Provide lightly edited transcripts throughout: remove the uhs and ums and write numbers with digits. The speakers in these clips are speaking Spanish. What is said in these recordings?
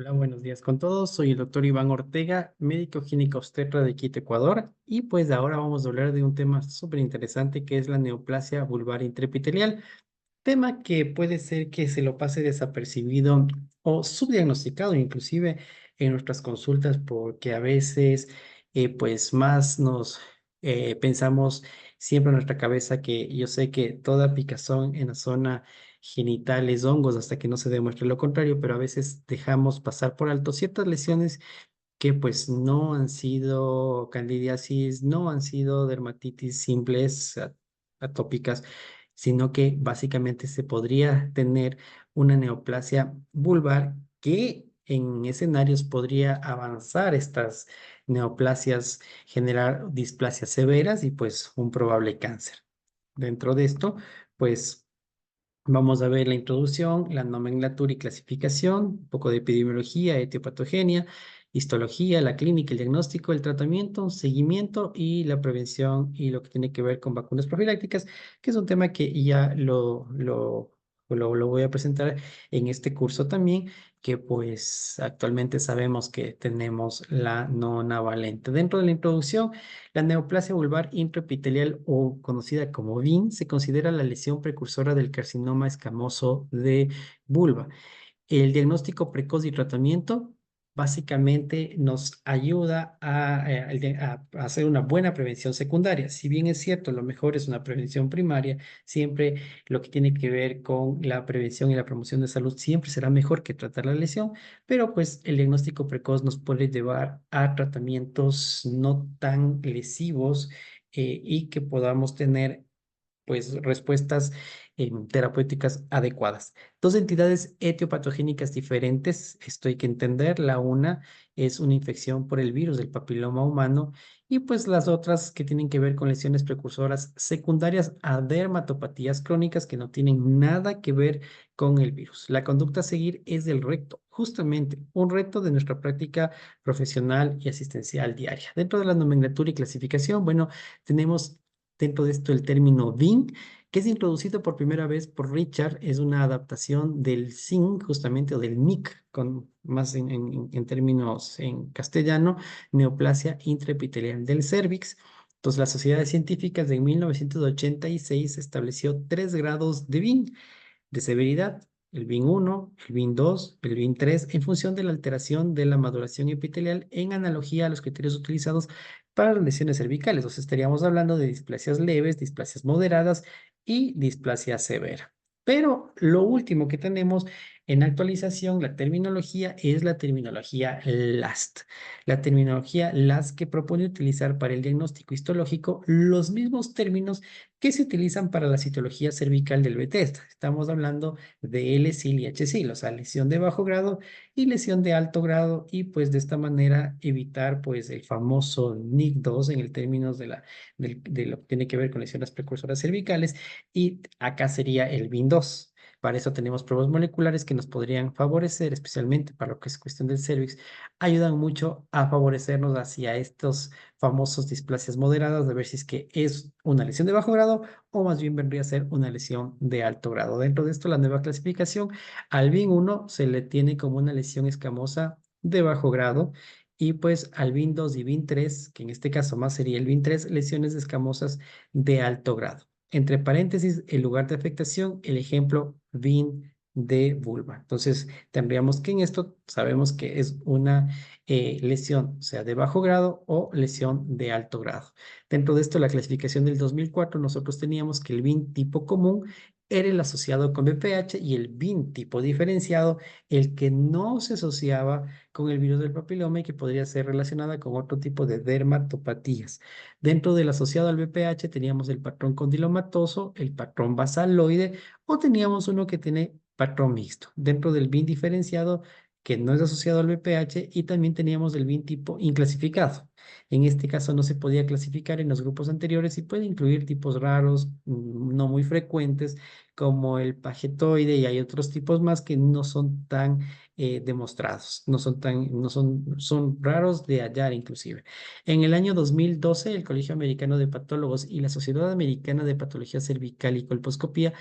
Hola, buenos días con todos. Soy el doctor Iván Ortega, médico ginecobstetra obstetra de Quito, Ecuador. Y pues ahora vamos a hablar de un tema súper interesante que es la neoplasia vulvar intraepitelial. Tema que puede ser que se lo pase desapercibido o subdiagnosticado inclusive en nuestras consultas porque a veces pues más nos pensamos siempre en nuestra cabeza que yo sé que toda picazón en la zona genital es hongos hasta que no se demuestre lo contrario, pero a veces dejamos pasar por alto ciertas lesiones que pues no han sido candidiasis, no han sido dermatitis simples, atópicas, sino que básicamente se podría tener una neoplasia vulvar que en escenarios podría avanzar estas neoplasias, generar displasias severas y pues un probable cáncer. Dentro de esto, pues vamos a ver la introducción, la nomenclatura y clasificación, un poco de epidemiología, etiopatogenia, histología, la clínica, el diagnóstico, el tratamiento, seguimiento y la prevención y lo que tiene que ver con vacunas profilácticas, que es un tema que ya lo voy a presentar en este curso también, que pues actualmente sabemos que tenemos la nonavalente. Dentro de la introducción, la neoplasia vulvar intraepitelial o conocida como VIN se considera la lesión precursora del carcinoma escamoso de vulva. El diagnóstico precoz y tratamiento básicamente nos ayuda a hacer una buena prevención secundaria. Si bien es cierto, lo mejor es una prevención primaria, siempre lo que tiene que ver con la prevención y la promoción de salud siempre será mejor que tratar la lesión, pero pues el diagnóstico precoz nos puede llevar a tratamientos no tan lesivos y que podamos tener pues respuestas terapéuticas adecuadas. Dos entidades etiopatogénicas diferentes, esto hay que entender. La una es una infección por el virus del papiloma humano y pues las otras que tienen que ver con lesiones precursoras secundarias a dermatopatías crónicas que no tienen nada que ver con el virus. La conducta a seguir es del recto, justamente un reto de nuestra práctica profesional y asistencial diaria. Dentro de la nomenclatura y clasificación, bueno, tenemos dentro de esto el término VIN, que es introducido por primera vez por Richard, es una adaptación del SIN, justamente, o del NIC, con más en términos en castellano, neoplasia intraepitelial del cérvix. Entonces, las sociedades científicas de 1986 estableció 3 grados de VIN de severidad, el BIN 1, el BIN 2, el BIN 3, en función de la alteración de la maduración epitelial en analogía a los criterios utilizados para las lesiones cervicales. O sea, estaríamos hablando de displasias leves, displasias moderadas y displasia severa. Pero lo último que tenemos en actualización, la terminología, es la terminología LAST. La terminología LAST que propone utilizar para el diagnóstico histológico los mismos términos que se utilizan para la citología cervical del Bethesda. Estamos hablando de L-Sil y H-Sil, o sea, lesión de bajo grado y lesión de alto grado, y pues de esta manera evitar pues el famoso NIC2 en el términos de lo que tiene que ver con lesiones precursoras cervicales, y acá sería el BIN 2. Para eso tenemos pruebas moleculares que nos podrían favorecer, especialmente para lo que es cuestión del cervix, ayudan mucho a favorecernos hacia estos famosos displasias moderadas, de ver si es que es una lesión de bajo grado o más bien vendría a ser una lesión de alto grado. Dentro de esto, la nueva clasificación, al BIN 1 se le tiene como una lesión escamosa de bajo grado, y pues al BIN 2 y BIN 3, que en este caso más sería el BIN 3, lesiones escamosas de alto grado. Entre paréntesis, el lugar de afectación, el ejemplo BIN de vulva. Entonces, tendríamos que en esto sabemos que es una lesión, sea de bajo grado o lesión de alto grado. Dentro de esto, la clasificación del 2004, nosotros teníamos que el BIN tipo común era el asociado con VPH y el BIN tipo diferenciado, el que no se asociaba con el virus del papiloma y que podría ser relacionada con otro tipo de dermatopatías. Dentro del asociado al VPH teníamos el patrón condilomatoso, el patrón basaloide o teníamos uno que tiene patrón mixto. Dentro del BIN diferenciado, que no es asociado al VPH, y también teníamos el BIN tipo inclasificado. En este caso no se podía clasificar en los grupos anteriores y puede incluir tipos raros, no muy frecuentes, como el pagetoide, y hay otros tipos más que no son tan demostrados. Son raros de hallar inclusive. En el año 2012, el Colegio Americano de Patólogos y la Sociedad Americana de Patología Cervical y Colposcopía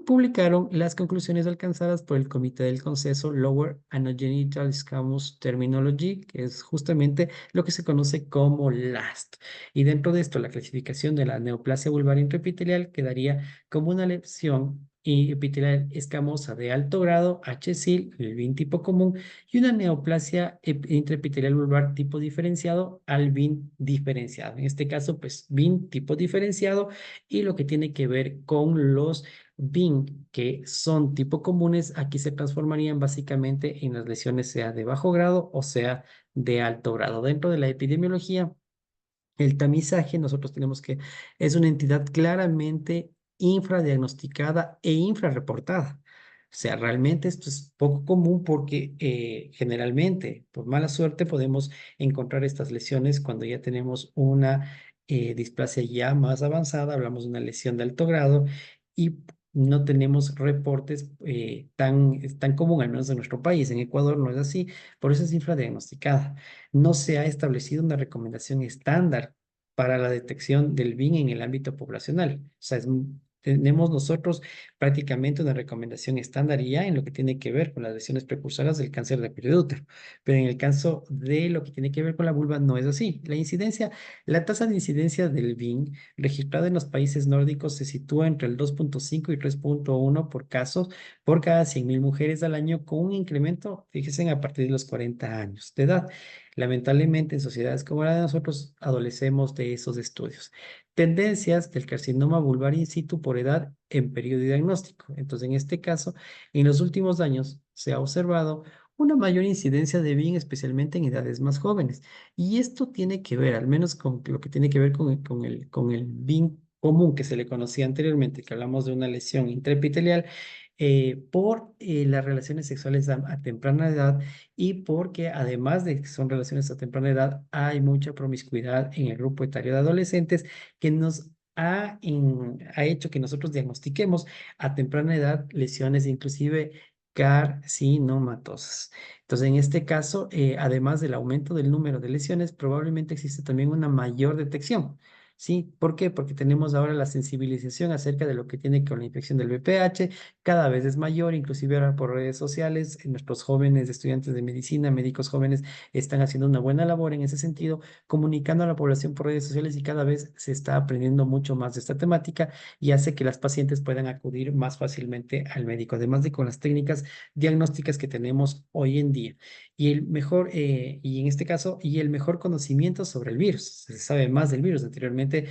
publicaron las conclusiones alcanzadas por el Comité del Consenso Lower Anogenital Squamous Terminology, que es justamente lo que se conoce como LAST. Y dentro de esto, la clasificación de la neoplasia vulvar intraepitelial quedaría como una lesión epitelial escamosa de alto grado, HSIL, el BIN tipo común, y una neoplasia intraepitelial vulvar tipo diferenciado al BIN diferenciado. En este caso, pues BIN tipo diferenciado y lo que tiene que ver con los BIN que son tipo comunes, aquí se transformarían básicamente en las lesiones sea de bajo grado o sea de alto grado. Dentro de la epidemiología, el tamizaje, nosotros tenemos que es una entidad claramente infradiagnosticada e infrarreportada. O sea, realmente esto es poco común porque generalmente, por mala suerte, podemos encontrar estas lesiones cuando ya tenemos una displasia ya más avanzada, hablamos de una lesión de alto grado y no tenemos reportes tan común, al menos en nuestro país. En Ecuador no es así, por eso es infradiagnosticada. No se ha establecido una recomendación estándar para la detección del BIN en el ámbito poblacional. O sea, tenemos nosotros prácticamente una recomendación estándar ya en lo que tiene que ver con las lesiones precursoras del cáncer de cuello de útero. Pero en el caso de lo que tiene que ver con la vulva no es así. La tasa de incidencia del BIN registrada en los países nórdicos se sitúa entre el 2.5 y 3.1 por casos por cada 100.000 mujeres al año, con un incremento, fíjense, a partir de los 40 años de edad. Lamentablemente, en sociedades como la de nosotros, adolecemos de esos estudios. Tendencias del carcinoma vulvar in situ por edad en periodo diagnóstico. Entonces, en este caso, en los últimos años se ha observado una mayor incidencia de BIN, especialmente en edades más jóvenes. Y esto tiene que ver, al menos con lo que tiene que ver con el BIN común que se le conocía anteriormente, que hablamos de una lesión intraepitelial, por las relaciones sexuales a temprana edad y porque además de que son relaciones a temprana edad, hay mucha promiscuidad en el grupo etario de adolescentes que ha hecho que nosotros diagnostiquemos a temprana edad lesiones inclusive carcinomatosas. Entonces, en este caso, además del aumento del número de lesiones, probablemente existe también una mayor detección. ¿Sí? ¿Por qué? Porque tenemos ahora la sensibilización acerca de lo que tiene con la infección del VPH, cada vez es mayor, inclusive ahora por redes sociales, nuestros jóvenes estudiantes de medicina, médicos jóvenes, están haciendo una buena labor en ese sentido, comunicando a la población por redes sociales y cada vez se está aprendiendo mucho más de esta temática y hace que las pacientes puedan acudir más fácilmente al médico, además de con las técnicas diagnósticas que tenemos hoy en día. Y en este caso, y el mejor conocimiento sobre el virus. Se sabe más del virus. Anteriormente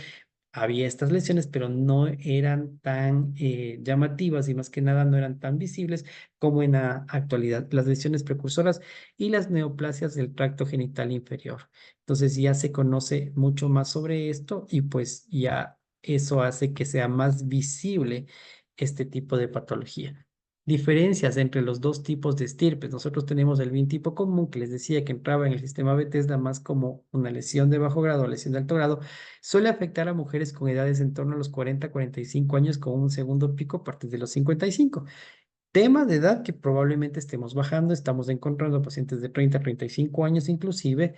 había estas lesiones, pero no eran tan llamativas y más que nada no eran tan visibles como en la actualidad. Las lesiones precursoras y las neoplasias del tracto genital inferior. Entonces ya se conoce mucho más sobre esto y pues ya eso hace que sea más visible este tipo de patología. Diferencias entre los dos tipos de estirpes. Nosotros tenemos el BIN tipo común, que les decía que entraba en el sistema Bethesda más como una lesión de bajo grado o lesión de alto grado. Suele afectar a mujeres con edades en torno a los 40-45 años, con un segundo pico a partir de los 55. Tema de edad que probablemente estemos bajando, estamos encontrando pacientes de 30-35 años inclusive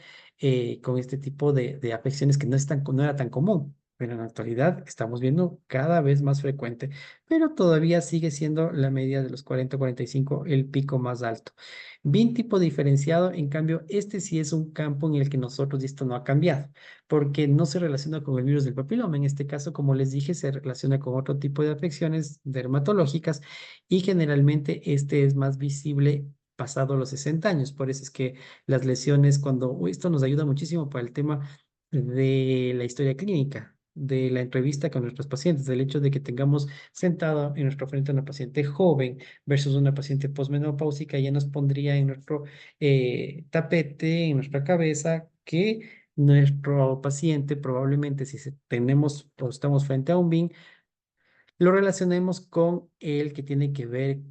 con este tipo de afecciones que no era tan común, pero en la actualidad estamos viendo cada vez más frecuente, pero todavía sigue siendo la media de los 40-45 el pico más alto. BIN tipo diferenciado, en cambio, este sí es un campo en el que nosotros, y esto no ha cambiado, porque no se relaciona con el virus del papiloma. En este caso, como les dije, se relaciona con otro tipo de afecciones dermatológicas y generalmente este es más visible pasado los 60 años. Por eso es que las lesiones, esto nos ayuda muchísimo para el tema de la historia clínica, de la entrevista con nuestros pacientes, del hecho de que tengamos sentado en nuestro frente a una paciente joven versus una paciente posmenopáusica, ya nos pondría en nuestro tapete, en nuestra cabeza, que nuestro paciente probablemente si tenemos o estamos frente a un BIM, lo relacionemos con el que tiene que ver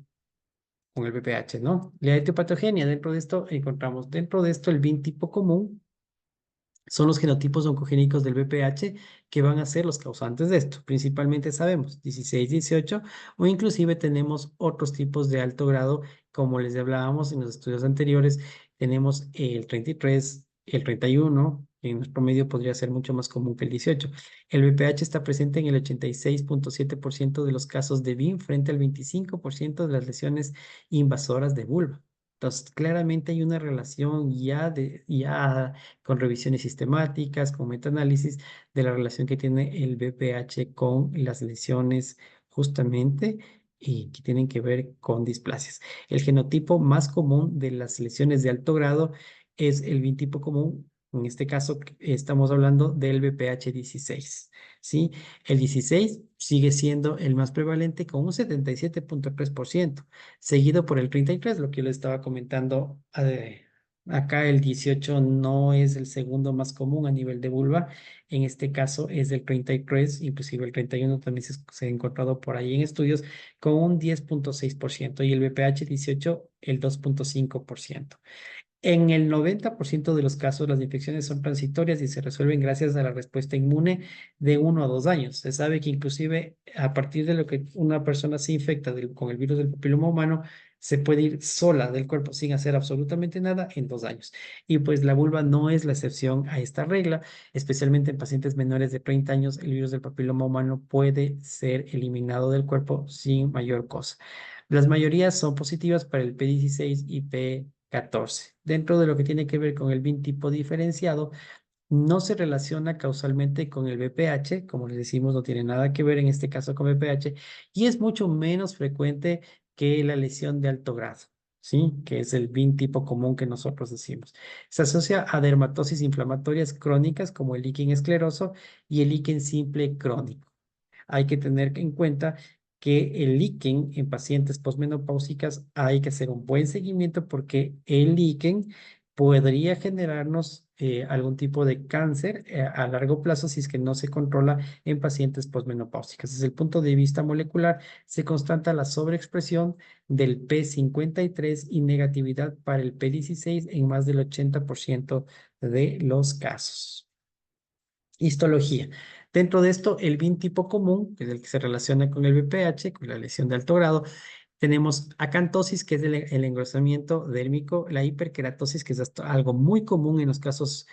con el VPH, ¿no? La etiopatogenia, dentro de esto encontramos, dentro de esto el BIN tipo común, son los genotipos oncogénicos del VPH que van a ser los causantes de esto. Principalmente sabemos 16, 18 o inclusive tenemos otros tipos de alto grado, como les hablábamos en los estudios anteriores, tenemos el 33, el 31, que en nuestro medio podría ser mucho más común que el 18. El VPH está presente en el 86.7% de los casos de BIM frente al 25% de las lesiones invasoras de vulva. Entonces, claramente hay una relación ya con revisiones sistemáticas, con metaanálisis de la relación que tiene el BPH con las lesiones justamente y que tienen que ver con displasias. El genotipo más común de las lesiones de alto grado es el biotipo común. En este caso estamos hablando del BPH 16, ¿sí? El 16 sigue siendo el más prevalente con un 77.3%, seguido por el 33, lo que yo les estaba comentando. Acá el 18 no es el segundo más común a nivel de vulva. En este caso es el 33, inclusive el 31 también se ha encontrado por ahí en estudios con un 10.6% y el BPH 18 el 2.5%. En el 90% de los casos, las infecciones son transitorias y se resuelven gracias a la respuesta inmune de 1 a 2 años. Se sabe que inclusive a partir de lo que una persona se infecta con el virus del papiloma humano, se puede ir sola del cuerpo sin hacer absolutamente nada en 2 años. Y pues la vulva no es la excepción a esta regla, especialmente en pacientes menores de 30 años, el virus del papiloma humano puede ser eliminado del cuerpo sin mayor cosa. Las mayorías son positivas para el P16 y P14. Dentro de lo que tiene que ver con el BIN tipo diferenciado, no se relaciona causalmente con el BPH, como les decimos, no tiene nada que ver en este caso con BPH, y es mucho menos frecuente que la lesión de alto grado, ¿sí? Que es el BIN tipo común que nosotros decimos. Se asocia a dermatosis inflamatorias crónicas como el líquen escleroso y el líquen simple crónico. Hay que tener en cuenta que el líquen en pacientes posmenopáusicas hay que hacer un buen seguimiento porque el líquen podría generarnos algún tipo de cáncer a largo plazo si es que no se controla en pacientes posmenopáusicas. Desde el punto de vista molecular, se constata la sobreexpresión del P53 y negatividad para el P16 en más del 80% de los casos. Histología. Dentro de esto, el BIN tipo común, que es el que se relaciona con el BPH, con la lesión de alto grado, tenemos acantosis, que es el engrosamiento dérmico, la hiperkeratosis, que es algo muy común en los casos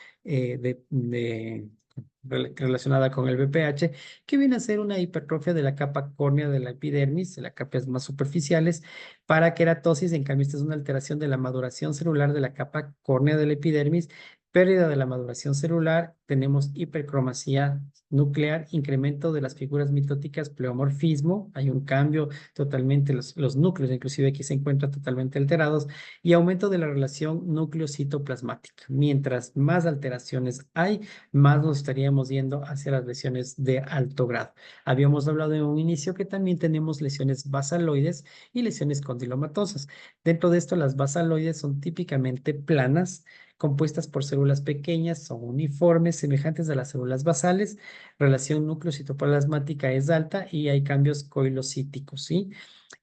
relacionada con el BPH, que viene a ser una hipertrofia de la capa córnea de la epidermis, de las capas más superficiales. Para keratosis, en cambio, esta es una alteración de la maduración celular de la capa córnea de la epidermis, pérdida de la maduración celular, tenemos hipercromasia nuclear, incremento de las figuras mitóticas, pleomorfismo, hay un cambio totalmente, los núcleos inclusive aquí se encuentran totalmente alterados, y aumento de la relación núcleo-citoplasmática. Mientras más alteraciones hay, más nos estaríamos yendo hacia las lesiones de alto grado. Habíamos hablado en un inicio que también tenemos lesiones basaloides y lesiones condilomatosas. Dentro de esto, las basaloides son típicamente planas, compuestas por células pequeñas, son uniformes, semejantes a las células basales, relación núcleo-citoplasmática es alta y hay cambios coilocíticos, ¿sí?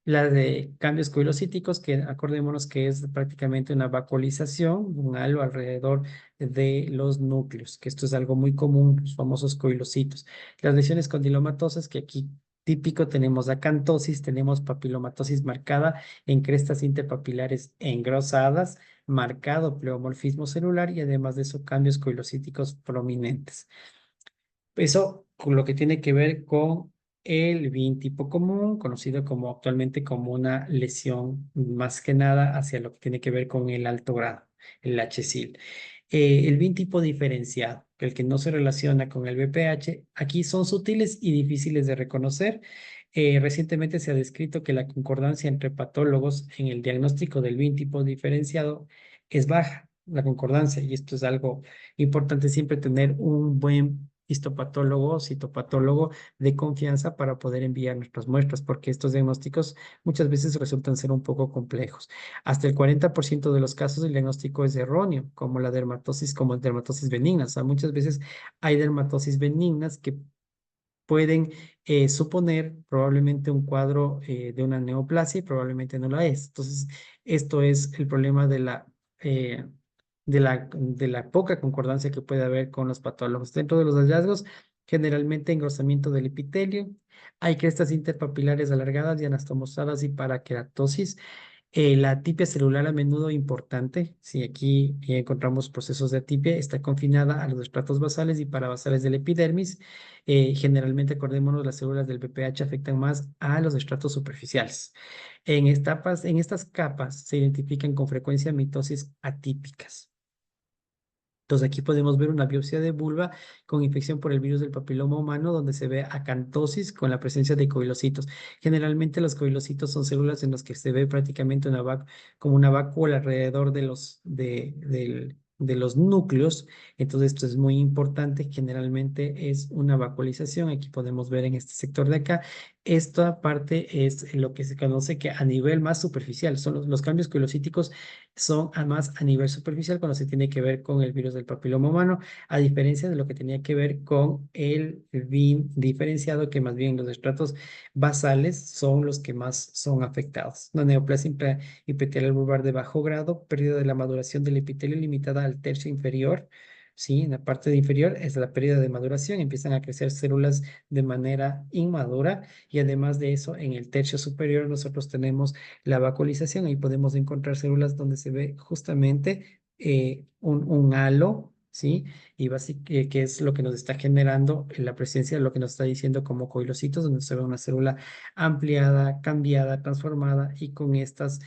La de cambios coilocíticos, que acordémonos que es prácticamente una vacuolización, un halo alrededor de los núcleos, que esto es algo muy común, los famosos coilocitos. Las lesiones condilomatosas, que aquí típico tenemos acantosis, tenemos papilomatosis marcada en crestas interpapilares engrosadas, marcado pleomorfismo celular y además de eso cambios coilocíticos prominentes. Eso con lo que tiene que ver con el BIN tipo común, conocido como actualmente como una lesión más que nada hacia lo que tiene que ver con el alto grado, el HSIL. El BIN tipo diferenciado, el que no se relaciona con el BPH, aquí son sutiles y difíciles de reconocer. Recientemente se ha descrito que la concordancia entre patólogos en el diagnóstico del BIN tipo diferenciado es baja, la concordancia, y esto es algo importante siempre tener un buen histopatólogo o citopatólogo de confianza para poder enviar nuestras muestras, porque estos diagnósticos muchas veces resultan ser un poco complejos. Hasta el 40% de los casos el diagnóstico es erróneo, como dermatosis benigna. O sea, muchas veces hay dermatosis benignas que pueden suponer probablemente un cuadro de una neoplasia y probablemente no la es. Entonces, esto es el problema de la de la poca concordancia que puede haber con los patólogos. Dentro de los hallazgos, generalmente engrosamiento del epitelio, hay crestas interpapilares alargadas y anastomosadas y paraqueratosis. La atipia celular a menudo importante, si aquí encontramos procesos de atipia, está confinada a los estratos basales y parabasales del epidermis. Generalmente, acordémonos, las células del BPH afectan más a los estratos superficiales. En estas capas se identifican con frecuencia mitosis atípicas. Entonces aquí podemos ver una biopsia de vulva con infección por el virus del papiloma humano donde se ve acantosis con la presencia de coilocitos. Generalmente los coilocitos son células en las que se ve prácticamente como una vacuola alrededor de los núcleos. Entonces esto es muy importante. Generalmente es una vacuolización. Aquí podemos ver en este sector de acá. Esta parte es lo que se conoce que a nivel más superficial son los cambios coilocíticos son además a nivel superficial cuando se tiene que ver con el virus del papiloma humano, a diferencia de lo que tenía que ver con el VIN diferenciado, que más bien los estratos basales son los que más son afectados. La neoplasia epitelial vulvar de bajo grado, pérdida de la maduración del epitelio limitada al tercio inferior. Sí, en la parte de inferior es la pérdida de maduración, empiezan a crecer células de manera inmadura y además de eso, en el tercio superior nosotros tenemos la vacuolización. Ahí podemos encontrar células donde se ve justamente un halo, ¿sí? Y que es lo que nos está generando la presencia, lo que nos está diciendo como coilocitos, donde se ve una célula ampliada, cambiada, transformada y con estas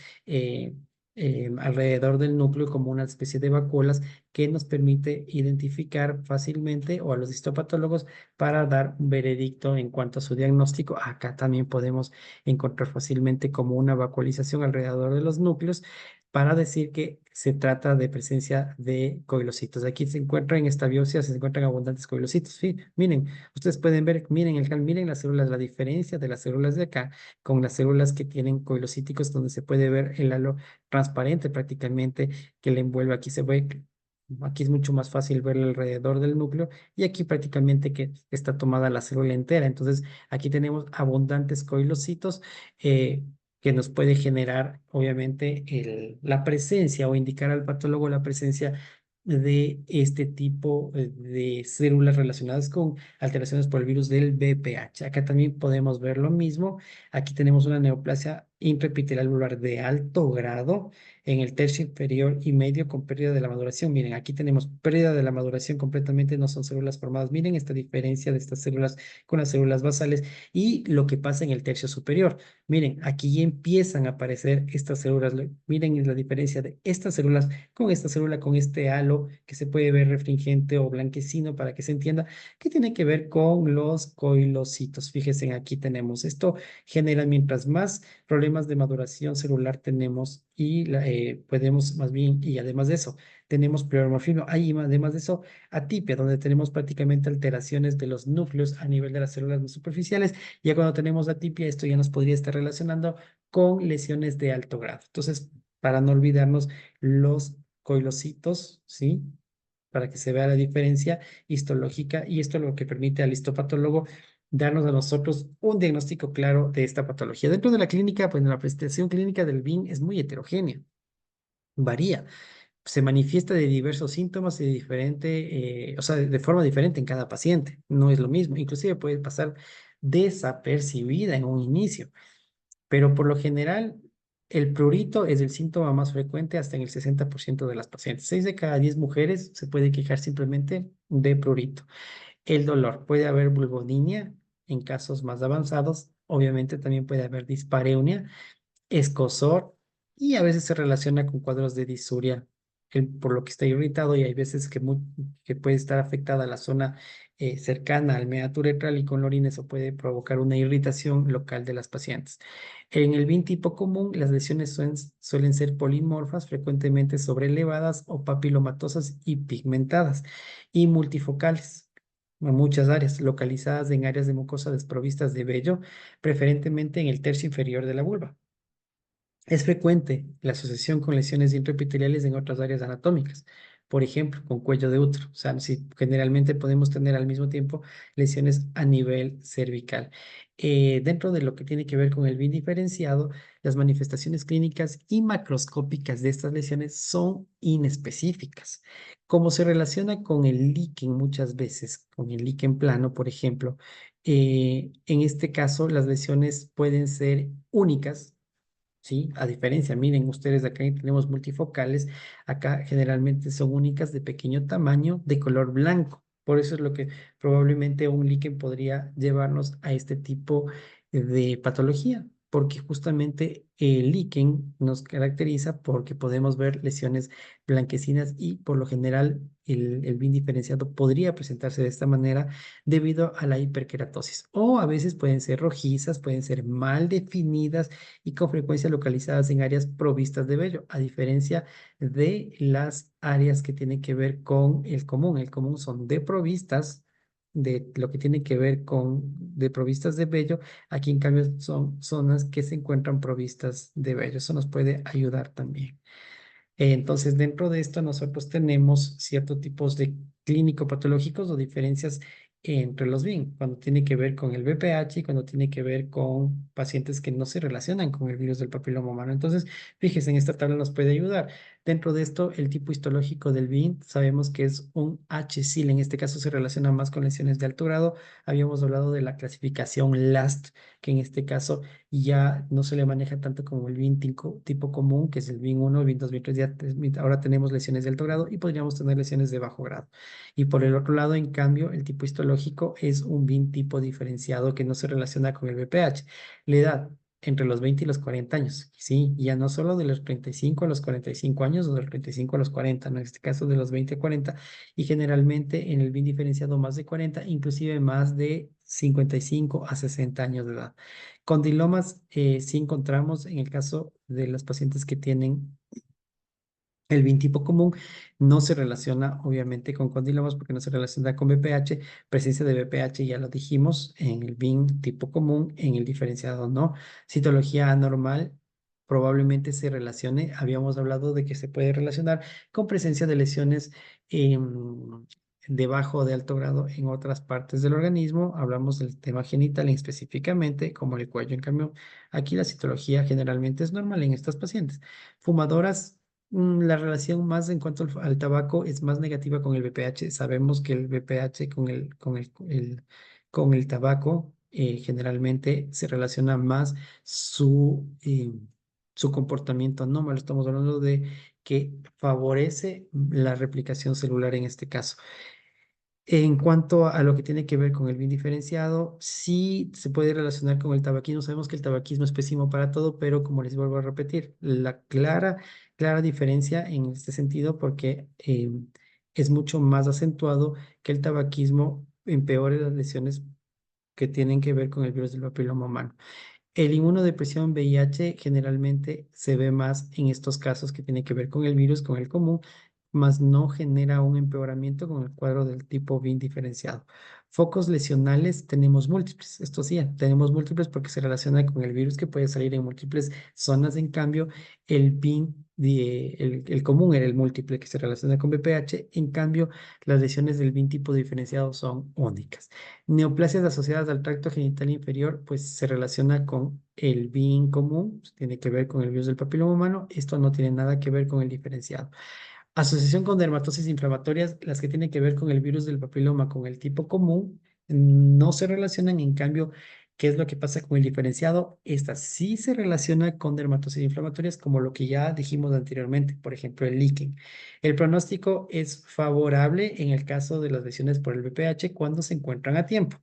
alrededor del núcleo como una especie de vacuolas que nos permite identificar fácilmente o a los histopatólogos para dar un veredicto en cuanto a su diagnóstico. Acá también podemos encontrar fácilmente como una vacuolización alrededor de los núcleos para decir que se trata de presencia de coilocitos. Aquí se encuentran en esta biopsia, se encuentran abundantes coilocitos. Sí, miren, ustedes pueden ver, miren las células, la diferencia de las células de acá con las células que tienen coilocíticos, donde se puede ver el halo transparente prácticamente que le envuelve. Aquí se ve. Aquí es mucho más fácil ver alrededor del núcleo y aquí prácticamente que está tomada la célula entera. Entonces, aquí tenemos abundantes coilocitos que nos puede generar, obviamente, la presencia o indicar al patólogo la presencia de este tipo de células relacionadas con alteraciones por el virus del BPH. Acá también podemos ver lo mismo. Aquí tenemos una neoplasia intraepitelial vulvar de alto grado en el tercio inferior y medio con pérdida de la maduración. Miren, aquí tenemos pérdida de la maduración completamente, no son células formadas. Miren esta diferencia de estas células con las células basales y lo que pasa en el tercio superior. Miren, aquí ya empiezan a aparecer estas células. Miren la diferencia de estas células con esta célula, con este halo que se puede ver refringente o blanquecino para que se entienda que tiene que ver con los coilocitos. Fíjense, aquí tenemos esto, genera mientras más problemas de maduración celular tenemos y podemos más bien, y además de eso, tenemos pleomorfismo. Hay además de eso, atipia, donde tenemos prácticamente alteraciones de los núcleos a nivel de las células más superficiales. Ya cuando tenemos atipia, esto ya nos podría estar relacionando con lesiones de alto grado. Entonces, para no olvidarnos los coilocitos, ¿sí? Para que se vea la diferencia histológica y esto es lo que permite al histopatólogo darnos a nosotros un diagnóstico claro de esta patología. Dentro de la clínica, pues la presentación clínica del BIN es muy heterogénea, varía, se manifiesta de diversos síntomas y de diferente, o sea, de forma diferente en cada paciente, no es lo mismo, inclusive puede pasar desapercibida en un inicio, pero por lo general el prurito es el síntoma más frecuente hasta en el 60% de las pacientes. 6 de cada 10 mujeres se puede quejar simplemente de prurito. El dolor, puede haber vulvodinia en casos más avanzados, obviamente también puede haber dispareunia, escozor y a veces se relaciona con cuadros de disuria, por lo que está irritado y hay veces que puede estar afectada la zona cercana al meato uretral y con la orina eso puede provocar una irritación local de las pacientes. En el BIN tipo común, las lesiones suelen ser polimorfas, frecuentemente sobrelevadas o papilomatosas y pigmentadas y multifocales en muchas áreas, localizadas en áreas de mucosa desprovistas de vello, preferentemente en el tercio inferior de la vulva. Es frecuente la asociación con lesiones intraepiteliales en otras áreas anatómicas. por ejemplo, con cuello de útero. O sea, si generalmente podemos tener al mismo tiempo lesiones a nivel cervical. Dentro de lo que tiene que ver con el BIN diferenciado, las manifestaciones clínicas y macroscópicas de estas lesiones son inespecíficas. Como se relaciona con el líquen muchas veces, con el líquen plano, por ejemplo, en este caso las lesiones pueden ser únicas. ¿Sí? A diferencia, miren ustedes, acá tenemos multifocales, acá generalmente son únicas de pequeño tamaño, de color blanco. Por eso es lo que probablemente un líquen podría llevarnos a este tipo de patología, porque justamente el líquen nos caracteriza porque podemos ver lesiones blanquecinas y por lo general el BIN diferenciado podría presentarse de esta manera debido a la hiperkeratosis. O a veces pueden ser rojizas, pueden ser mal definidas y con frecuencia localizadas en áreas provistas de vello, a diferencia de las áreas que tienen que ver con el común. El común son deprovistas de lo que tiene que ver con deprovistas de vello. Aquí en cambio son zonas que se encuentran provistas de vello. Eso nos puede ayudar también. Entonces, dentro de esto nosotros tenemos ciertos tipos de clínico-patológicos o diferencias entre los BIN, cuando tiene que ver con el VPH y cuando tiene que ver con pacientes que no se relacionan con el virus del papiloma humano. Entonces, fíjese, en esta tabla nos puede ayudar. Dentro de esto, el tipo histológico del BIN sabemos que es un HSIL. En este caso se relaciona más con lesiones de alto grado. Habíamos hablado de la clasificación LAST, que en este caso ya no se le maneja tanto como el BIN tipo común, que es el BIN 1, el BIN 2, BIN 3, ahora tenemos lesiones de alto grado y podríamos tener lesiones de bajo grado. Y por el otro lado, en cambio, el tipo histológico es un BIN tipo diferenciado que no se relaciona con el BPH. La edad entre los 20 y los 40 años, ¿sí? Ya no solo de los 35 a los 45 años o de los 35 a los 40, ¿no? En este caso de los 20 a 40, y generalmente en el BIN diferenciado más de 40, inclusive más de 55 a 60 años de edad. Condilomas sí encontramos en el caso de los pacientes que tienen el BIN tipo común. No se relaciona obviamente con condilomas porque no se relaciona con BPH. Presencia de BPH ya lo dijimos en el BIN tipo común, en el diferenciado no. Citología anormal probablemente se relacione. Habíamos hablado de que se puede relacionar con presencia de lesiones de bajo o de alto grado en otras partes del organismo. Hablamos del tema genital específicamente, como el cuello. En cambio, aquí la citología generalmente es normal en estas pacientes. Fumadoras, la relación más en cuanto al tabaco es más negativa con el BPH. Sabemos que el BPH con el tabaco generalmente se relaciona más su comportamiento anómalo. Estamos hablando de que favorece la replicación celular en este caso. En cuanto a lo que tiene que ver con el bien diferenciado, sí se puede relacionar con el tabaquismo. Sabemos que el tabaquismo es pésimo para todo, pero como les vuelvo a repetir, la clara diferencia en este sentido, porque es mucho más acentuado que el tabaquismo empeore las lesiones que tienen que ver con el virus del papiloma humano. El inmunodepresión VIH generalmente se ve más en estos casos que tiene que ver con el virus, con el común, más no genera un empeoramiento con el cuadro del tipo BIN diferenciado. Focos lesionales tenemos múltiples, esto sí, tenemos múltiples porque se relaciona con el virus que puede salir en múltiples zonas. En cambio, el BIN, el común era el múltiple que se relaciona con BPH. En cambio, las lesiones del BIN tipo diferenciado son únicas. Neoplasias asociadas al tracto genital inferior, pues se relaciona con el BIN común, tiene que ver con el virus del papiloma humano. Esto no tiene nada que ver con el diferenciado. Asociación con dermatosis inflamatorias, las que tienen que ver con el virus del papiloma, con el tipo común, no se relacionan. En cambio, ¿qué es lo que pasa con el diferenciado? Esta sí se relaciona con dermatosis inflamatorias, como lo que ya dijimos anteriormente, por ejemplo, el líquen. El pronóstico es favorable en el caso de las lesiones por el VPH cuando se encuentran a tiempo.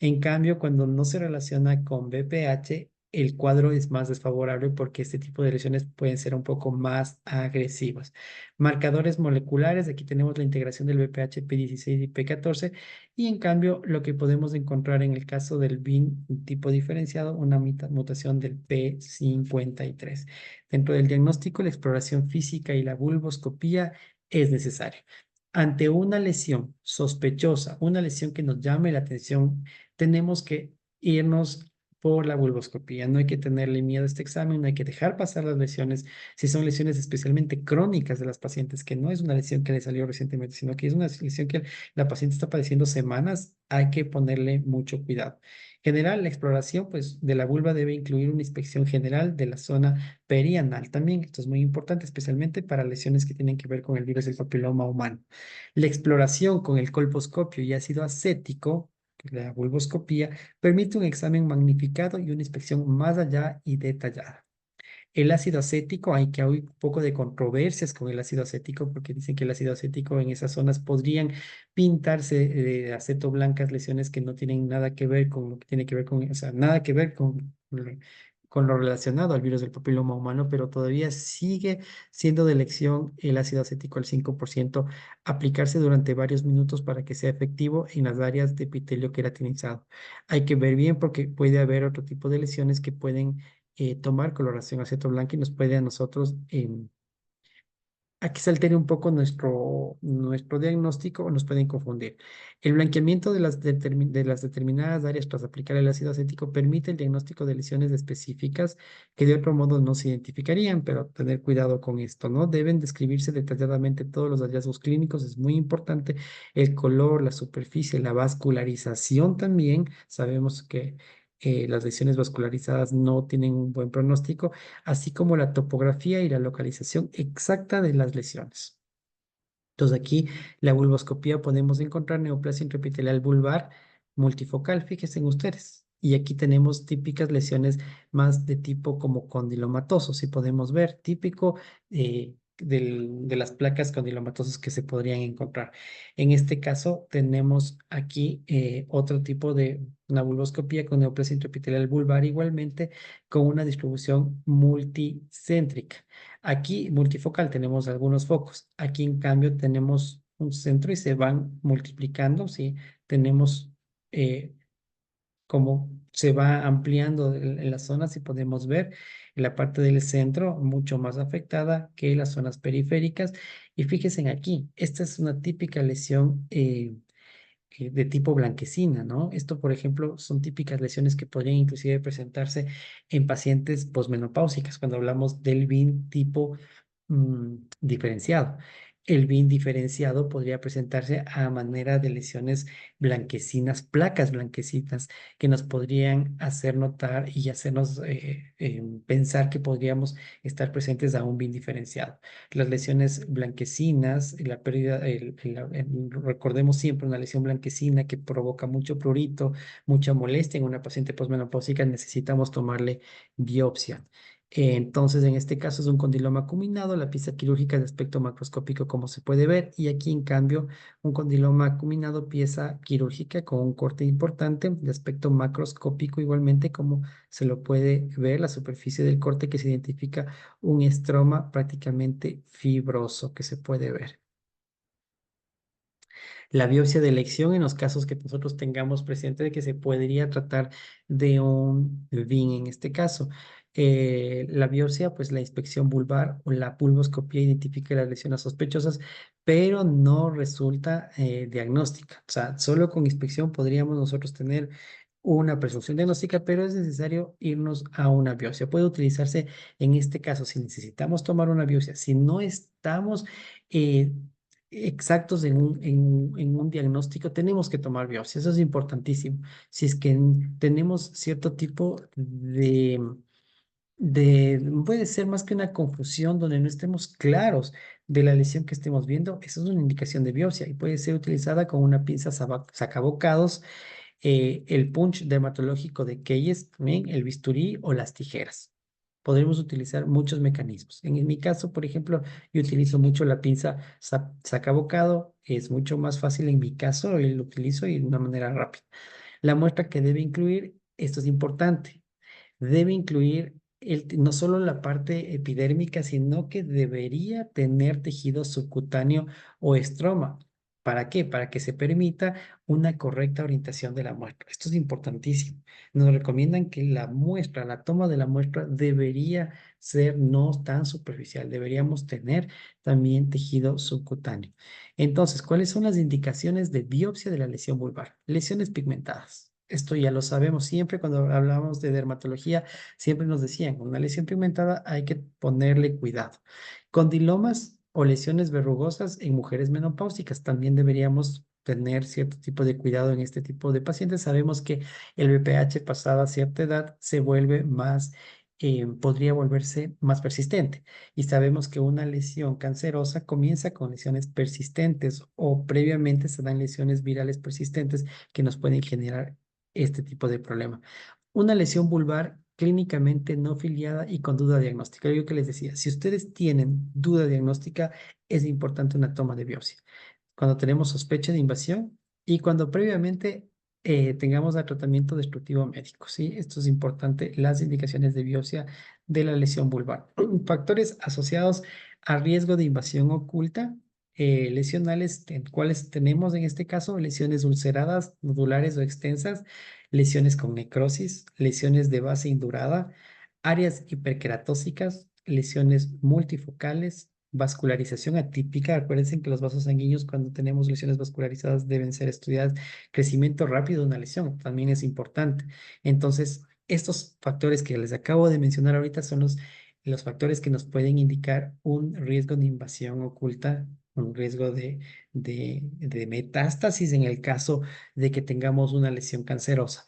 En cambio, cuando no se relaciona con VPH, el cuadro es más desfavorable porque este tipo de lesiones pueden ser un poco más agresivas. Marcadores moleculares, aquí tenemos la integración del VPH P16 y P14, y en cambio lo que podemos encontrar en el caso del BIN tipo diferenciado, una mutación del P53. Dentro del diagnóstico, la exploración física y la vulvoscopía es necesaria. Ante una lesión sospechosa, una lesión que nos llame la atención, tenemos que irnos por la vulvoscopía. No hay que tenerle miedo a este examen, no hay que dejar pasar las lesiones, si son lesiones especialmente crónicas de las pacientes, que no es una lesión que le salió recientemente, sino que es una lesión que la paciente está padeciendo semanas, hay que ponerle mucho cuidado. General, la exploración pues, de la vulva debe incluir una inspección general de la zona perianal también. Esto es muy importante, especialmente para lesiones que tienen que ver con el virus del papiloma humano. La exploración con el colposcopio y ácido acético, que es la vulvoscopía, permite un examen magnificado y una inspección más allá y detallada. El ácido acético, hay un poco de controversias con el ácido acético porque dicen que el ácido acético en esas zonas podrían pintarse de aceto blancas lesiones que no tienen nada que ver con lo que tiene que ver con, o sea, nada que ver con lo relacionado al virus del papiloma humano, pero todavía sigue siendo de elección el ácido acético al 5%, aplicarse durante varios minutos para que sea efectivo en las áreas de epitelio queratinizado. Hay que ver bien porque puede haber otro tipo de lesiones que pueden tomar coloración aceto blanca y nos puede a nosotros aquí se altera un poco nuestro diagnóstico o nos pueden confundir. El blanqueamiento de las determinadas áreas tras aplicar el ácido acético permite el diagnóstico de lesiones específicas que de otro modo no se identificarían, pero tener cuidado con esto, ¿no? Deben describirse detalladamente todos los hallazgos clínicos, es muy importante, el color, la superficie, la vascularización también. Sabemos que las lesiones vascularizadas no tienen un buen pronóstico, así como la topografía y la localización exacta de las lesiones. Entonces aquí la vulvoscopía podemos encontrar neoplasia intraepitelial vulvar multifocal, fíjense en ustedes. Y aquí tenemos típicas lesiones más de tipo como condilomatoso, si podemos ver, típico de las placas condilomatosas que se podrían encontrar. En este caso tenemos aquí otro tipo de una vulvoscopía con neoplasia intraepitelial vulvar igualmente con una distribución multicéntrica. Aquí multifocal tenemos algunos focos. Aquí en cambio tenemos un centro y se van multiplicando, ¿sí? Tenemos eh, como se va ampliando en las zonas y podemos ver en la parte del centro mucho más afectada que las zonas periféricas. Y fíjense en aquí, esta es una típica lesión de tipo blanquecina, ¿no? Esto, por ejemplo, son típicas lesiones que podrían inclusive presentarse en pacientes posmenopáusicas cuando hablamos del BIN tipo diferenciado. El BIN diferenciado podría presentarse a manera de lesiones blanquecinas, placas blanquecinas, que nos podrían hacer notar y hacernos pensar que podríamos estar presentes a un BIN diferenciado. Las lesiones blanquecinas, la pérdida, recordemos siempre una lesión blanquecina que provoca mucho prurito, mucha molestia en una paciente posmenopáusica, necesitamos tomarle biopsia. Entonces, en este caso es un condiloma acuminado, la pieza quirúrgica de aspecto macroscópico, como se puede ver, y aquí, en cambio, un condiloma acuminado, pieza quirúrgica con un corte importante de aspecto macroscópico, igualmente, como se lo puede ver, la superficie del corte que se identifica un estroma prácticamente fibroso que se puede ver. La biopsia de elección en los casos que nosotros tengamos presente de que se podría tratar de un VIN en este caso. La biopsia, pues la inspección vulvar o la pulvoscopía identifica las lesiones sospechosas, pero no resulta diagnóstica. O sea, solo con inspección podríamos nosotros tener una presunción diagnóstica, pero es necesario irnos a una biopsia. Puede utilizarse en este caso si necesitamos tomar una biopsia, si no estamos eh, exactos en un diagnóstico, tenemos que tomar biopsia. Eso es importantísimo. Si es que tenemos cierto tipo puede ser más que una confusión donde no estemos claros de la lesión que estemos viendo, eso es una indicación de biopsia y puede ser utilizada con una pinza sacabocados, el punch dermatológico de Keyes, también el bisturí o las tijeras. Podremos utilizar muchos mecanismos. En mi caso, por ejemplo, yo utilizo mucho la pinza sacabocado, es mucho más fácil en mi caso y lo utilizo y de una manera rápida. La muestra que debe incluir, esto es importante, debe incluir no solo la parte epidérmica, sino que debería tener tejido subcutáneo o estroma. ¿Para qué? Para que se permita una correcta orientación de la muestra. Esto es importantísimo. Nos recomiendan que la muestra, la toma de la muestra debería ser no tan superficial. Deberíamos tener también tejido subcutáneo. Entonces, ¿cuáles son las indicaciones de biopsia de la lesión vulvar? Lesiones pigmentadas. Esto ya lo sabemos. Siempre cuando hablábamos de dermatología, siempre nos decían, una lesión pigmentada hay que ponerle cuidado. Condilomas o lesiones verrugosas en mujeres menopáusicas también deberíamos tener cierto tipo de cuidado en este tipo de pacientes. Sabemos que el BPH pasada cierta edad se vuelve más, podría volverse más persistente. Y sabemos que una lesión cancerosa comienza con lesiones persistentes o previamente se dan lesiones virales persistentes que nos pueden generar este tipo de problema. Una lesión vulvar clínicamente no filiada y con duda diagnóstica. Yo que les decía, si ustedes tienen duda diagnóstica, es importante una toma de biopsia. Cuando tenemos sospecha de invasión y cuando previamente tengamos el tratamiento destructivo médico, ¿sí? Esto es importante, las indicaciones de biopsia de la lesión vulvar. Factores asociados a riesgo de invasión oculta, lesionales, cuáles tenemos en este caso, lesiones ulceradas, nodulares o extensas, lesiones con necrosis, lesiones de base indurada, áreas hiperqueratóxicas, lesiones multifocales, vascularización atípica. Acuérdense que los vasos sanguíneos cuando tenemos lesiones vascularizadas deben ser estudiadas. Crecimiento rápido de una lesión también es importante. Entonces, estos factores que les acabo de mencionar ahorita son los factores que nos pueden indicar un riesgo de invasión oculta, un riesgo de metástasis en el caso de que tengamos una lesión cancerosa.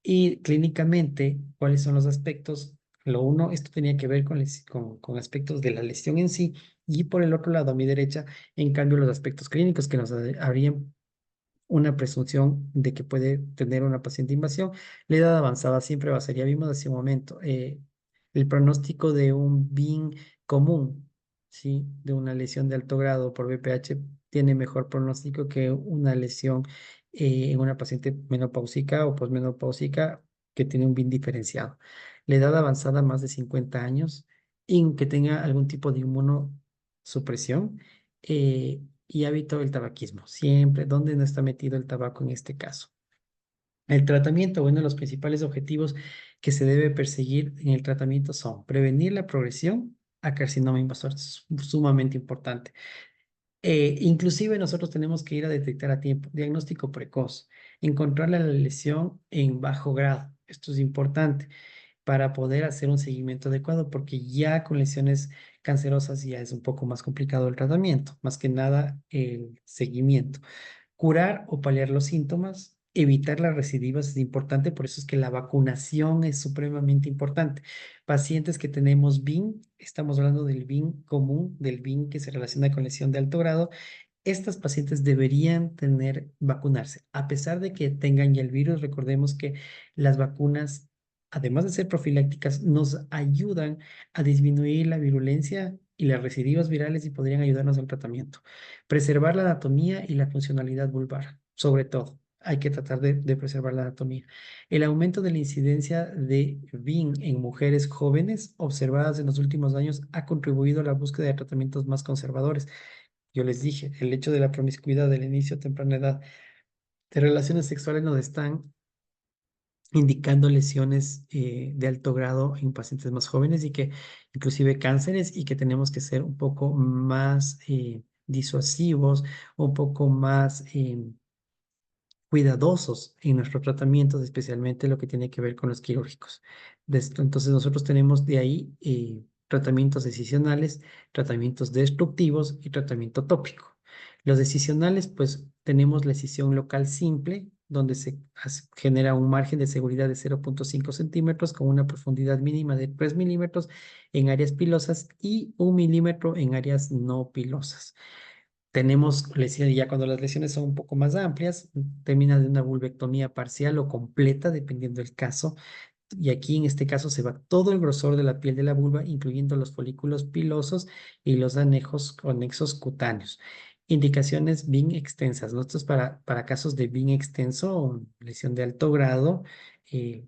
Y clínicamente, ¿cuáles son los aspectos? Lo uno, esto tenía que ver con aspectos de la lesión en sí, y por el otro lado, a mi derecha, en cambio, los aspectos clínicos que nos habrían una presunción de que puede tener una paciente invasión. La edad avanzada siempre va a ser, ya vimos hace un momento, el pronóstico de un BIN común, ¿sí? De una lesión de alto grado por BPH tiene mejor pronóstico que una lesión en una paciente menopáusica o posmenopáusica que tiene un BIN diferenciado. La edad avanzada, más de 50 años, y que tenga algún tipo de inmunosupresión. Y hábito del tabaquismo, siempre, ¿dónde no está metido el tabaco en este caso? El tratamiento, bueno, los principales objetivos que se debe perseguir en el tratamiento son prevenir la progresión a carcinoma invasor, es sumamente importante. Inclusive nosotros tenemos que ir a detectar a tiempo, diagnóstico precoz, encontrar la lesión en bajo grado, esto es importante para poder hacer un seguimiento adecuado, porque ya con lesiones cancerosas ya es un poco más complicado el tratamiento, más que nada el seguimiento. Curar o paliar los síntomas, evitar las recidivas es importante, por eso es que la vacunación es supremamente importante. Pacientes que tenemos BIN, estamos hablando del BIN común, del BIN que se relaciona con lesión de alto grado, estas pacientes deberían vacunarse. A pesar de que tengan ya el virus, recordemos que las vacunas, además de ser profilácticas, nos ayudan a disminuir la virulencia y las recidivas virales y podrían ayudarnos al tratamiento. Preservar la anatomía y la funcionalidad vulvar, sobre todo. Hay que tratar de preservar la anatomía. El aumento de la incidencia de VIN en mujeres jóvenes observadas en los últimos años ha contribuido a la búsqueda de tratamientos más conservadores. Yo les dije, el hecho de la promiscuidad del inicio a temprana edad de relaciones sexuales nos están indicando lesiones de alto grado en pacientes más jóvenes y que inclusive cánceres y que tenemos que ser un poco más disuasivos, un poco más cuidadosos en nuestros tratamientos, especialmente lo que tiene que ver con los quirúrgicos. Entonces nosotros tenemos de ahí tratamientos decisionales, tratamientos destructivos y tratamiento tópico. Los decisionales, pues tenemos la decisión local simple, donde se genera un margen de seguridad de 0,5 centímetros con una profundidad mínima de 3 milímetros en áreas pilosas y 1 milímetro en áreas no pilosas. Tenemos lesiones, ya cuando las lesiones son un poco más amplias, termina de una vulvectomía parcial o completa, dependiendo del caso. Y aquí en este caso se va todo el grosor de la piel de la vulva, incluyendo los folículos pilosos y los anejos o anexos cutáneos. Indicaciones bien extensas, ¿no? Esto es para casos de bien extenso o lesión de alto grado eh,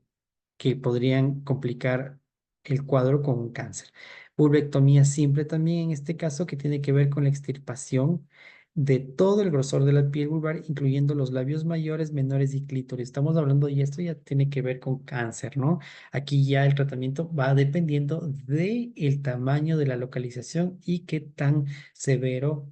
que podrían complicar el cuadro con un cáncer. Vulvectomía simple también en este caso que tiene que ver con la extirpación de todo el grosor de la piel vulvar, incluyendo los labios mayores, menores y clítoris. Estamos hablando y esto ya tiene que ver con cáncer, ¿no? Aquí ya el tratamiento va dependiendo de el tamaño de la localización y qué tan severo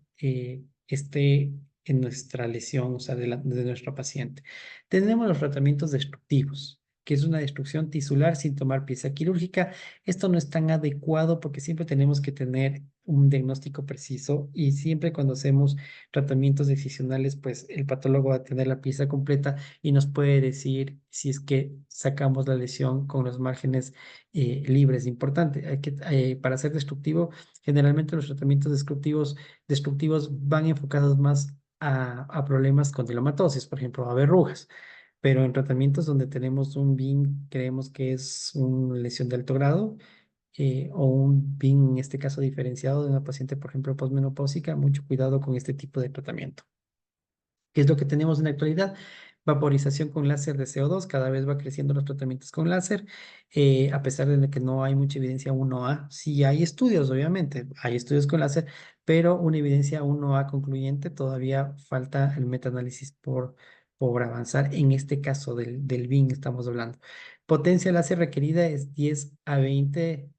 esté en nuestra lesión, o sea, de nuestra paciente. Tenemos los tratamientos destructivos, que es una destrucción tisular sin tomar pieza quirúrgica. Esto no es tan adecuado porque siempre tenemos que tener un diagnóstico preciso y siempre cuando hacemos tratamientos decisionales, pues el patólogo va a tener la pieza completa y nos puede decir si es que sacamos la lesión con los márgenes libres. Importante, para ser destructivo, generalmente los tratamientos destructivos van enfocados más a problemas con condilomatosis, por ejemplo, a verrugas. Pero en tratamientos donde tenemos un BIM, creemos que es una lesión de alto grado, o un BIM, en este caso diferenciado de una paciente, por ejemplo, posmenopáusica, mucho cuidado con este tipo de tratamiento. ¿Qué es lo que tenemos en la actualidad? Vaporización con láser de CO2, cada vez va creciendo los tratamientos con láser, a pesar de que no hay mucha evidencia 1A. Sí hay estudios, obviamente, hay estudios con láser, pero una evidencia 1A concluyente, todavía falta el metaanálisis por avanzar. En este caso del BIM estamos hablando. Potencia láser requerida es 10 a 20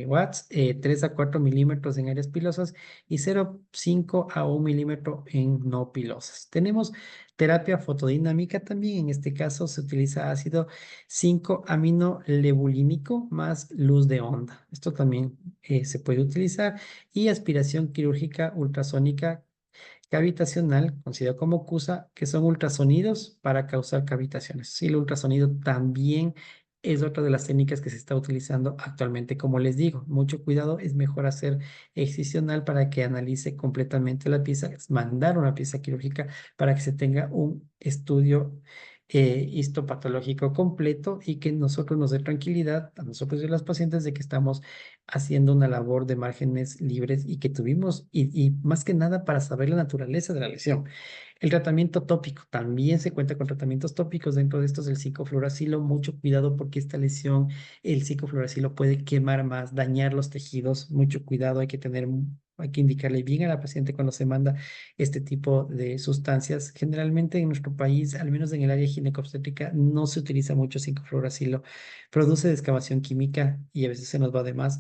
watts, 3 a 4 milímetros en áreas pilosas y 0,5 a 1 milímetro en no pilosas. Tenemos terapia fotodinámica también. En este caso se utiliza ácido 5-aminolebulínico más luz de onda. Esto también se puede utilizar. Y aspiración quirúrgica ultrasónica cavitacional, conocido como CUSA, que son ultrasonidos para causar cavitaciones. Sí, el ultrasonido también es otra de las técnicas que se está utilizando actualmente. Como les digo, mucho cuidado, es mejor hacer excisional para que analice completamente la pieza, es mandar una pieza quirúrgica para que se tenga un estudio histopatológico completo y que nosotros nos dé tranquilidad a nosotros y a los pacientes de que estamos haciendo una labor de márgenes libres y que tuvimos, y más que nada para saber la naturaleza de la lesión. El tratamiento tópico, también se cuenta con tratamientos tópicos, dentro de estos el ciclofluoracilo, mucho cuidado porque esta lesión, el ciclofluoracilo puede quemar más, dañar los tejidos, mucho cuidado, hay que indicarle bien a la paciente cuando se manda este tipo de sustancias. Generalmente en nuestro país, al menos en el área ginecobstétrica, no se utiliza mucho ciclofluoracilo, produce descamación química y a veces se nos va de más.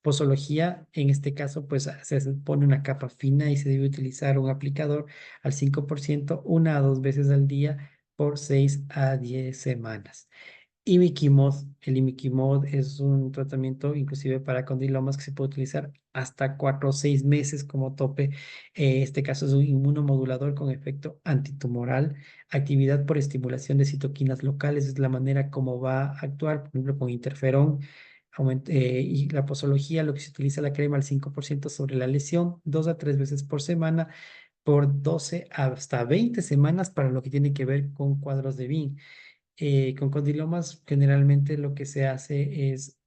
Posología, en este caso, pues se pone una capa fina y se debe utilizar un aplicador al 5%, 1 a 2 veces al día por 6 a 10 semanas. Imiquimod, el imiquimod es un tratamiento inclusive para condilomas que se puede utilizar hasta 4 o 6 meses como tope. Este caso es un inmunomodulador con efecto antitumoral. Actividad por estimulación de citoquinas locales es la manera como va a actuar, por ejemplo, con interferón. Y la posología, lo que se utiliza la crema al 5% sobre la lesión, 2 a 3 veces por semana, por 12 hasta 20 semanas para lo que tiene que ver con cuadros de BIM. Con condilomas generalmente lo que se hace es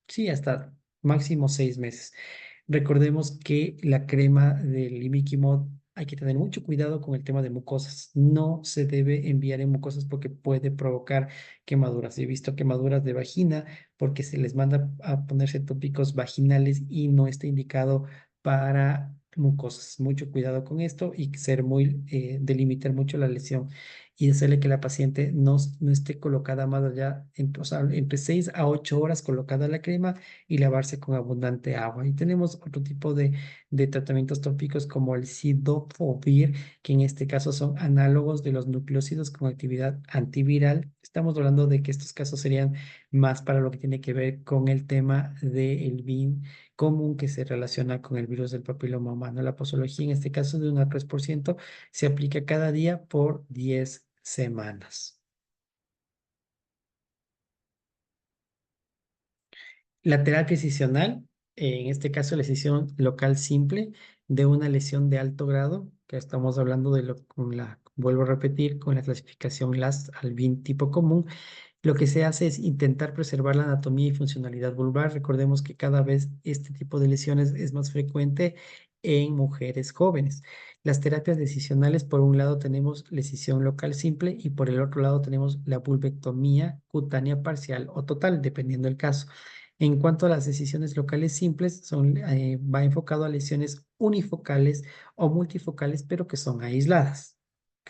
sí, hasta máximo 6 meses. Recordemos que la crema del Imiquimod hay que tener mucho cuidado con el tema de mucosas. No se debe enviar en mucosas porque puede provocar quemaduras. He visto quemaduras de vagina porque se les manda a ponerse tópicos vaginales y no está indicado para mucosas. Mucho cuidado con esto y delimitar mucho la lesión y hacerle que la paciente no esté colocada más allá, o sea, entre 6 a 8 horas colocada la crema y lavarse con abundante agua. Y tenemos otro tipo de tratamientos tópicos como el Cidofovir, que en este caso son análogos de los nucleósidos con actividad antiviral. Estamos hablando de que estos casos serían más para lo que tiene que ver con el tema del BIM común que se relaciona con el virus del papiloma humano. La posología, en este caso de un a 3%, se aplica cada día por 10 semanas. La terapia excisional, en este caso la excisión local simple de una lesión de alto grado, que estamos hablando vuelvo a repetir, con la clasificación LAST al BIM tipo común. Lo que se hace es intentar preservar la anatomía y funcionalidad vulvar. Recordemos que cada vez este tipo de lesiones es más frecuente en mujeres jóvenes. Las terapias decisionales, por un lado tenemos la excisión local simple y por el otro lado tenemos la vulvectomía cutánea parcial o total, dependiendo del caso. En cuanto a las decisiones locales simples, va enfocado a lesiones unifocales o multifocales, pero que son aisladas.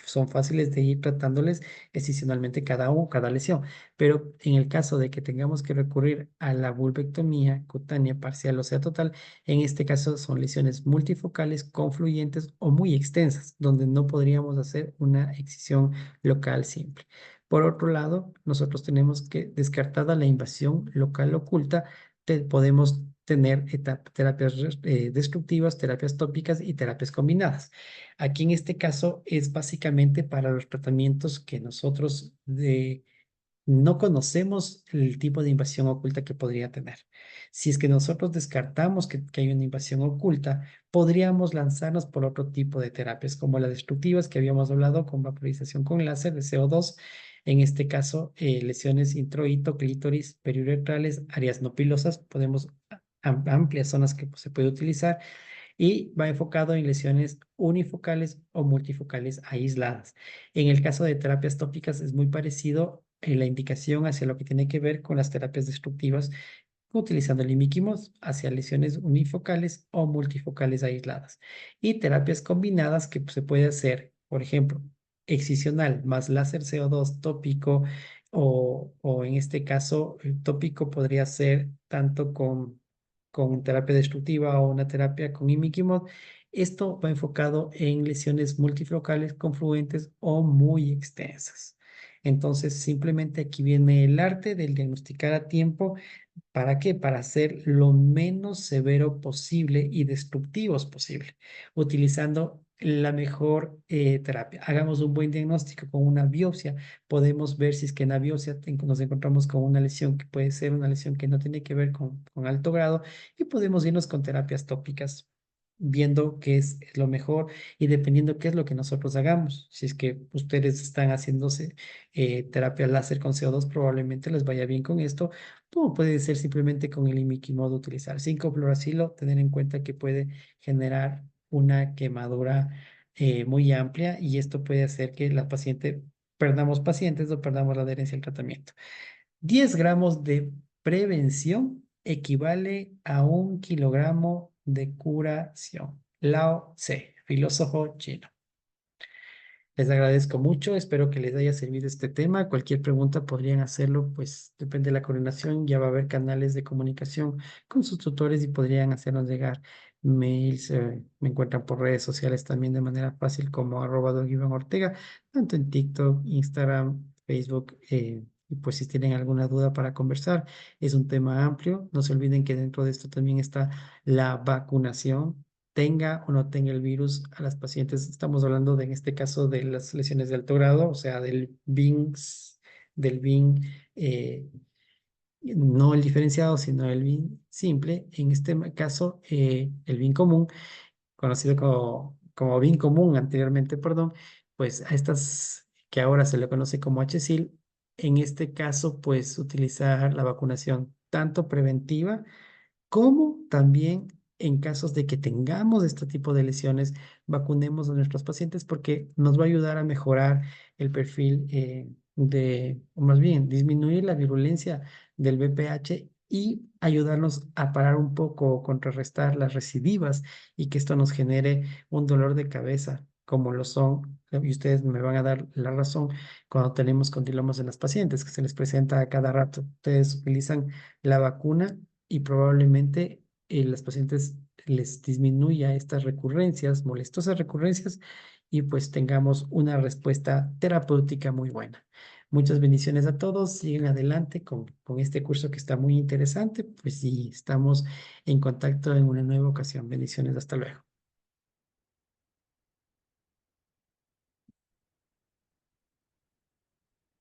son fáciles de ir tratándoles excisionalmente cada lesión. Pero en el caso de que tengamos que recurrir a la vulvectomía cutánea parcial o sea total, en este caso son lesiones multifocales, confluyentes o muy extensas, donde no podríamos hacer una excisión local simple. Por otro lado, nosotros tenemos que, descartada la invasión local oculta, podemos tener terapias destructivas, terapias tópicas y terapias combinadas. Aquí en este caso es básicamente para los tratamientos que nosotros no conocemos el tipo de invasión oculta que podría tener. Si es que nosotros descartamos que hay una invasión oculta, podríamos lanzarnos por otro tipo de terapias, como las destructivas que habíamos hablado con vaporización con láser de CO2. En este caso, lesiones introito, clítoris, periuretrales, áreas no pilosas, podemos amplias zonas que se puede utilizar y va enfocado en lesiones unifocales o multifocales aisladas. En el caso de terapias tópicas es muy parecido en la indicación hacia lo que tiene que ver con las terapias destructivas, utilizando el imiquimod hacia lesiones unifocales o multifocales aisladas. Y terapias combinadas que se puede hacer, por ejemplo, excisional más láser CO2 tópico o en este caso el tópico podría ser tanto con terapia destructiva o una terapia con imiquimod. Esto va enfocado en lesiones multifocales, confluentes o muy extensas. Entonces, simplemente aquí viene el arte del diagnosticar a tiempo. ¿Para qué? Para ser lo menos severo posible y destructivos posible, utilizando la mejor terapia. Hagamos un buen diagnóstico con una biopsia. Podemos ver si es que en la biopsia nos encontramos con una lesión que puede ser una lesión que no tiene que ver con alto grado y podemos irnos con terapias tópicas viendo qué es lo mejor y dependiendo qué es lo que nosotros hagamos. Si es que ustedes están haciéndose terapia láser con CO2, probablemente les vaya bien con esto. O puede ser simplemente con el imiquimod utilizar 5-fluoracilo, tener en cuenta que puede generar una quemadura muy amplia y esto puede hacer que la paciente perdamos pacientes o perdamos la adherencia al tratamiento. 10 gramos de prevención equivale a 1 kilogramo de curación. Lao Tse, filósofo chino. Les agradezco mucho, espero que les haya servido este tema. Cualquier pregunta podrían hacerlo, pues depende de la coordinación. Ya va a haber canales de comunicación con sus tutores y podrían hacernos llegar mails. Me encuentran por redes sociales también de manera fácil como @Don Iván Ortega, tanto en TikTok, Instagram, Facebook. Y pues si tienen alguna duda para conversar, es un tema amplio. No se olviden que dentro de esto también está la vacunación tenga o no tenga el virus a las pacientes. Estamos hablando de, en este caso de las lesiones de alto grado, o sea, del BIN, no el diferenciado, sino el BIN simple. En este caso, el BIN común, conocido como BIN común anteriormente, perdón, pues a estas que ahora se le conoce como HSIL, en este caso, pues utilizar la vacunación tanto preventiva como también en casos de que tengamos este tipo de lesiones, vacunemos a nuestros pacientes porque nos va a ayudar a mejorar el perfil o más bien, disminuir la virulencia del VPH y ayudarnos a parar un poco o contrarrestar las recidivas y que esto nos genere un dolor de cabeza, como lo son, y ustedes me van a dar la razón cuando tenemos condilomas en las pacientes, que se les presenta a cada rato. Ustedes utilizan la vacuna y probablemente las pacientes les disminuya estas recurrencias, molestosas recurrencias, y pues tengamos una respuesta terapéutica muy buena. Muchas bendiciones a todos, siguen adelante con este curso que está muy interesante, pues sí, estamos en contacto en una nueva ocasión. Bendiciones, hasta luego.